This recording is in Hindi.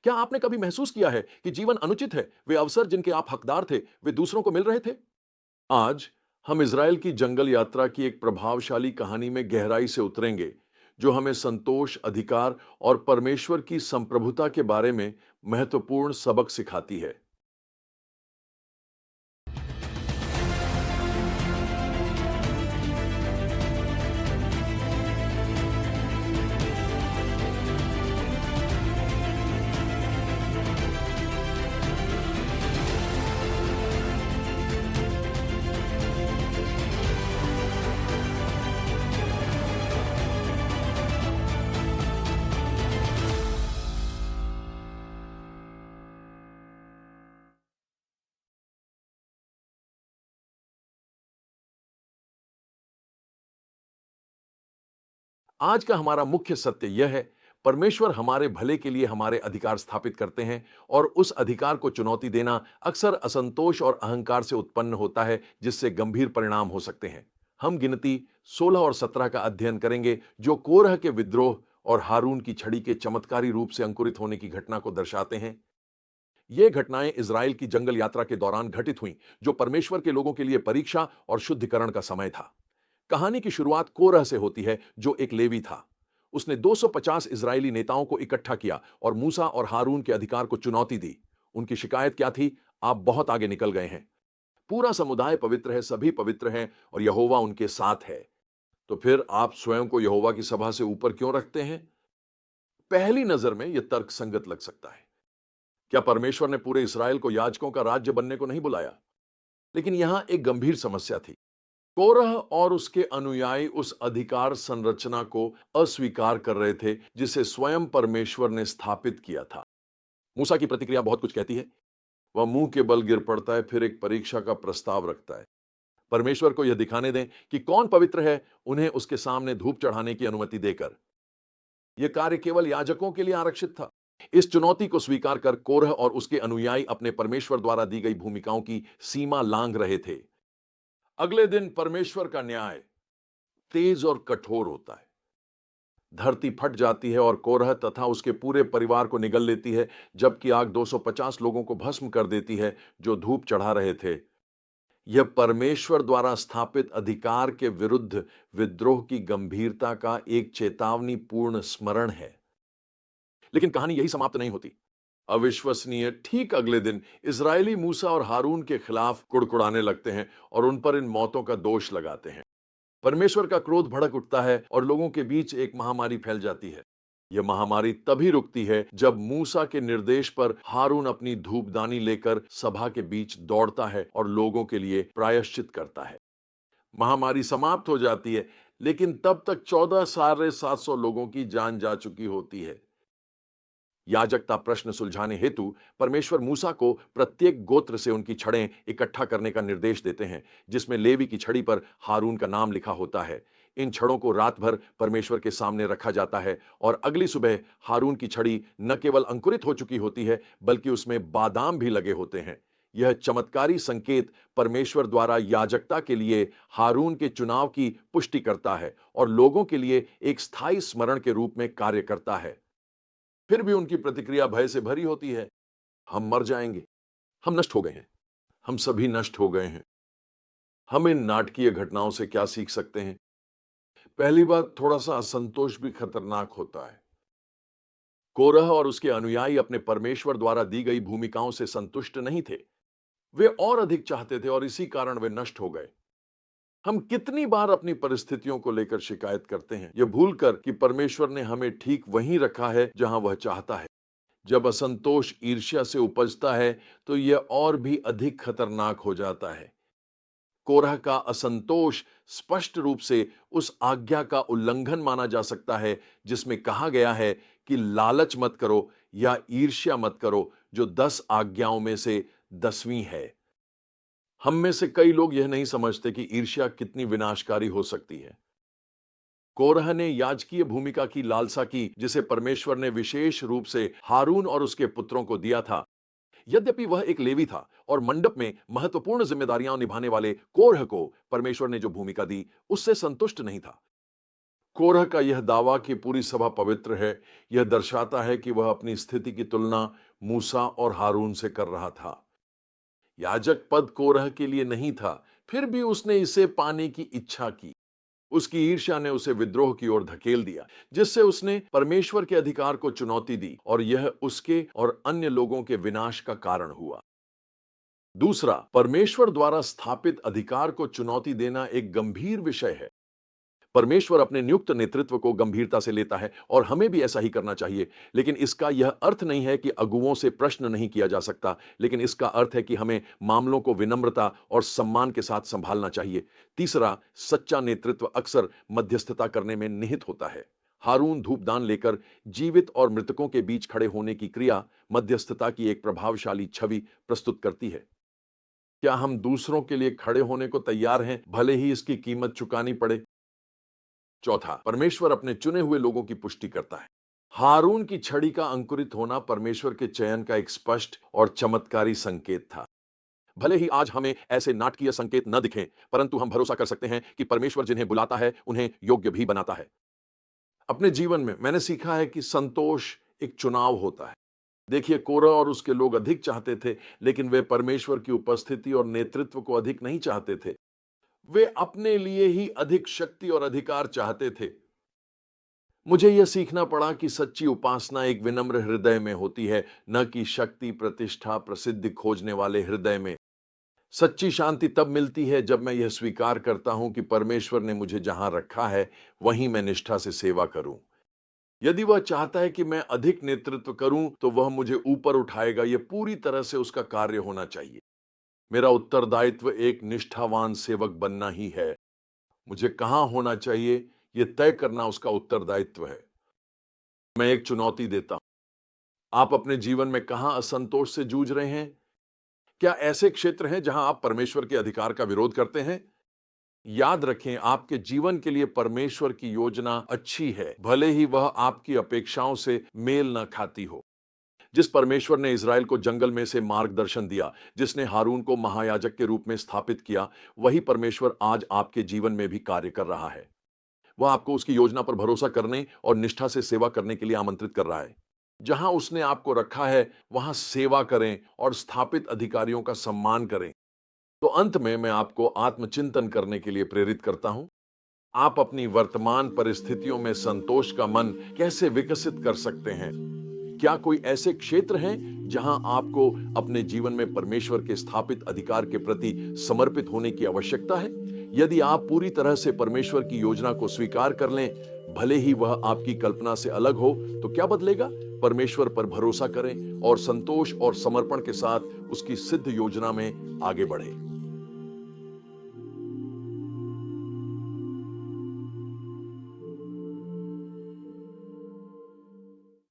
क्या आपने कभी महसूस किया है कि जीवन अनुचित है? वे अवसर जिनके आप हकदार थे, वे दूसरों को मिल रहे थे? आज हम इज़राइल की जंगल यात्रा की एक प्रभावशाली कहानी में गहराई से उतरेंगे, जो हमें संतोष, अधिकार और परमेश्वर की संप्रभुता के बारे में महत्वपूर्ण सबक सिखाती है। आज का हमारा मुख्य सत्य यह है, परमेश्वर हमारे भले के लिए हमारे अधिकार स्थापित करते हैं और उस अधिकार को चुनौती देना अक्सर असंतोष और अहंकार से उत्पन्न होता है, जिससे गंभीर परिणाम हो सकते हैं। हम गिनती 16 और 17 का अध्ययन करेंगे, जो कोरह के विद्रोह और हारून की छड़ी के चमत्कारी रूप से अंकुरित होने की घटना को दर्शाते हैं। ये घटनाएं इज़राइल की जंगल यात्रा के दौरान घटित हुईं, जो परमेश्वर के लोगों के लिए परीक्षा और शुद्धिकरण का समय था। कहानी की शुरुआत कोरह से होती है, जो एक लेवी था। उसने 250 इजरायली नेताओं को इकट्ठा किया और मूसा और हारून के अधिकार को चुनौती दी। उनकी शिकायत क्या थी? आप बहुत आगे निकल गए हैं। पूरा समुदाय पवित्र है, सभी पवित्र हैं और यहोवा उनके साथ है। तो फिर आप स्वयं को यहोवा की सभा से ऊपर क्यों रखते हैं? पहली नजर में यह तर्क संगत लग सकता है। क्या परमेश्वर ने पूरे इसराइल को याजकों का राज्य बनने को नहीं बुलाया? लेकिन यहां एक गंभीर समस्या थी। कोरह और उसके अनुयायी उस अधिकार संरचना को अस्वीकार कर रहे थे, जिसे स्वयं परमेश्वर ने स्थापित किया था। मूसा की प्रतिक्रिया बहुत कुछ कहती है। वह मुंह के बल गिर पड़ता है, फिर एक परीक्षा का प्रस्ताव रखता है। परमेश्वर को यह दिखाने दें कि कौन पवित्र है, उन्हें उसके सामने धूप चढ़ाने की अनुमति देकर। यह कार्य केवल याजकों के लिए आरक्षित था। इस चुनौती को स्वीकार कर कोरह और उसके अनुयायी अपने परमेश्वर द्वारा दी गई भूमिकाओं की सीमा लांघ रहे थे। अगले दिन परमेश्वर का न्याय तेज और कठोर होता है। धरती फट जाती है और कोरह तथा उसके पूरे परिवार को निगल लेती है, जबकि आग 250 लोगों को भस्म कर देती है, जो धूप चढ़ा रहे थे। यह परमेश्वर द्वारा स्थापित अधिकार के विरुद्ध विद्रोह की गंभीरता का एक चेतावनीपूर्ण स्मरण है। लेकिन कहानी यही समाप्त नहीं होती। अविश्वसनीय, ठीक अगले दिन इजरायली मूसा और हारून के खिलाफ कुड़कुड़ाने लगते हैं और उन पर इन मौतों का दोष लगाते हैं। परमेश्वर का क्रोध भड़क उठता है और लोगों के बीच एक महामारी फैल जाती है। यह महामारी तभी रुकती है जब मूसा के निर्देश पर हारून अपनी धूपदानी लेकर सभा के बीच दौड़ता है और लोगों के लिए प्रायश्चित करता है। महामारी समाप्त हो जाती है, लेकिन तब तक 14 साढ़े 700 लोगों की जान जा चुकी होती है। याजकता प्रश्न सुलझाने हेतु परमेश्वर मूसा को प्रत्येक गोत्र से उनकी छड़ें इकट्ठा करने का निर्देश देते हैं, जिसमें लेवी की छड़ी पर हारून का नाम लिखा होता है। इन छड़ों को रात भर परमेश्वर के सामने रखा जाता है और अगली सुबह हारून की छड़ी न केवल अंकुरित हो चुकी होती है, बल्कि उसमें बादाम भी लगे होते हैं। यह चमत्कारी संकेत परमेश्वर द्वारा याजकता के लिए हारून के चुनाव की पुष्टि करता है और लोगों के लिए एक स्थायी स्मरण के रूप में कार्य करता है। फिर भी उनकी प्रतिक्रिया भय से भरी होती है। हम मर जाएंगे, हम नष्ट हो गए हैं, हम सभी नष्ट हो गए हैं। हम इन नाटकीय घटनाओं से क्या सीख सकते हैं? पहली बात, थोड़ा सा असंतोष भी खतरनाक होता है। कोरह और उसके अनुयायी अपने परमेश्वर द्वारा दी गई भूमिकाओं से संतुष्ट नहीं थे। वे और अधिक चाहते थे और इसी कारण वे नष्ट हो गए। हम कितनी बार अपनी परिस्थितियों को लेकर शिकायत करते हैं, यह भूलकर कि परमेश्वर ने हमें ठीक वहीं रखा है जहां वह चाहता है। जब असंतोष ईर्ष्या से उपजता है, तो यह और भी अधिक खतरनाक हो जाता है। कोरह का असंतोष स्पष्ट रूप से उस आज्ञा का उल्लंघन माना जा सकता है, जिसमें कहा गया है कि लालच मत करो या ईर्ष्या मत करो, जो 10 आज्ञाओं में से 10वीं है। हम में से कई लोग यह नहीं समझते कि ईर्ष्या कितनी विनाशकारी हो सकती है। कोरह ने याजकीय भूमिका की लालसा की, जिसे परमेश्वर ने विशेष रूप से हारून और उसके पुत्रों को दिया था। यद्यपि वह एक लेवी था और मंडप में महत्वपूर्ण जिम्मेदारियां निभाने वाले कोरह को परमेश्वर ने जो भूमिका दी, उससे संतुष्ट नहीं था। कोरह का यह दावा कि पूरी सभा पवित्र है, यह दर्शाता है कि वह अपनी स्थिति की तुलना मूसा और हारून से कर रहा था। याजक पद कोरह के लिए नहीं था, फिर भी उसने इसे पाने की इच्छा की। उसकी ईर्ष्या ने उसे विद्रोह की ओर धकेल दिया, जिससे उसने परमेश्वर के अधिकार को चुनौती दी और यह उसके और अन्य लोगों के विनाश का कारण हुआ। दूसरा, परमेश्वर द्वारा स्थापित अधिकार को चुनौती देना एक गंभीर विषय है। परमेश्वर अपने नियुक्त नेतृत्व को गंभीरता से लेता है और हमें भी ऐसा ही करना चाहिए। लेकिन इसका यह अर्थ नहीं है कि अगुओं से प्रश्न नहीं किया जा सकता, लेकिन इसका अर्थ है कि हमें मामलों को विनम्रता और सम्मान के साथ संभालना चाहिए। तीसरा, सच्चा नेतृत्व अक्सर मध्यस्थता करने में निहित होता है। हारून धूपदान लेकर जीवित और मृतकों के बीच खड़े होने की क्रिया मध्यस्थता की एक प्रभावशाली छवि प्रस्तुत करती है। क्या हम दूसरों के लिए खड़े होने को तैयार हैं, भले ही इसकी कीमत चुकानी पड़े? चौथा, परमेश्वर अपने चुने हुए लोगों की पुष्टि करता है। हारून की छड़ी का अंकुरित होना परमेश्वर के चयन का एक स्पष्ट और चमत्कारी संकेत था। भले ही आज हमें ऐसे नाटकीय संकेत न दिखें, परंतु हम भरोसा कर सकते हैं कि परमेश्वर जिन्हें बुलाता है उन्हें योग्य भी बनाता है। अपने जीवन में मैंने सीखा है कि संतोष एक चुनाव होता है। देखिए, कोरह और उसके लोग अधिक चाहते थे, लेकिन वे परमेश्वर की उपस्थिति और नेतृत्व को अधिक नहीं चाहते थे। वे अपने लिए ही अधिक शक्ति और अधिकार चाहते थे। मुझे यह सीखना पड़ा कि सच्ची उपासना एक विनम्र हृदय में होती है, न कि शक्ति, प्रतिष्ठा, प्रसिद्धि खोजने वाले हृदय में। सच्ची शांति तब मिलती है जब मैं यह स्वीकार करता हूं कि परमेश्वर ने मुझे जहां रखा है, वहीं मैं निष्ठा से सेवा करूं। यदि वह चाहता है कि मैं अधिक नेतृत्व करूं, तो वह मुझे ऊपर उठाएगा। यह पूरी तरह से उसका कार्य होना चाहिए। मेरा उत्तरदायित्व एक निष्ठावान सेवक बनना ही है। मुझे कहां होना चाहिए, यह तय करना उसका उत्तरदायित्व है। मैं एक चुनौती देता हूं। आप अपने जीवन में कहां असंतोष से जूझ रहे हैं? क्या ऐसे क्षेत्र हैं जहां आप परमेश्वर के अधिकार का विरोध करते हैं? याद रखें, आपके जीवन के लिए परमेश्वर की योजना अच्छी है, भले ही वह आपकी अपेक्षाओं से मेल न खाती हो। जिस परमेश्वर ने इज़राइल को जंगल में से मार्गदर्शन दिया, जिसने हारून को महायाजक के रूप में स्थापित किया, वही परमेश्वर आज आपके जीवन में भी कार्य कर रहा है। वह आपको उसकी योजना पर भरोसा करने और निष्ठा से सेवा करने के लिए आमंत्रित कर रहा है। जहां उसने आपको रखा है, वहां सेवा करें और स्थापित अधिकारियों का सम्मान करें। तो अंत में मैं आपको आत्मचिंतन करने के लिए प्रेरित करता हूं। आप अपनी वर्तमान परिस्थितियों में संतोष का मन कैसे विकसित कर सकते हैं? क्या कोई ऐसे क्षेत्र हैं जहां आपको अपने जीवन में परमेश्वर के स्थापित अधिकार के प्रति समर्पित होने की आवश्यकता है? यदि आप पूरी तरह से परमेश्वर की योजना को स्वीकार कर लें, भले ही वह आपकी कल्पना से अलग हो, तो क्या बदलेगा? परमेश्वर पर भरोसा करें और संतोष और समर्पण के साथ उसकी सिद्ध योजना में आगे बढ़ें।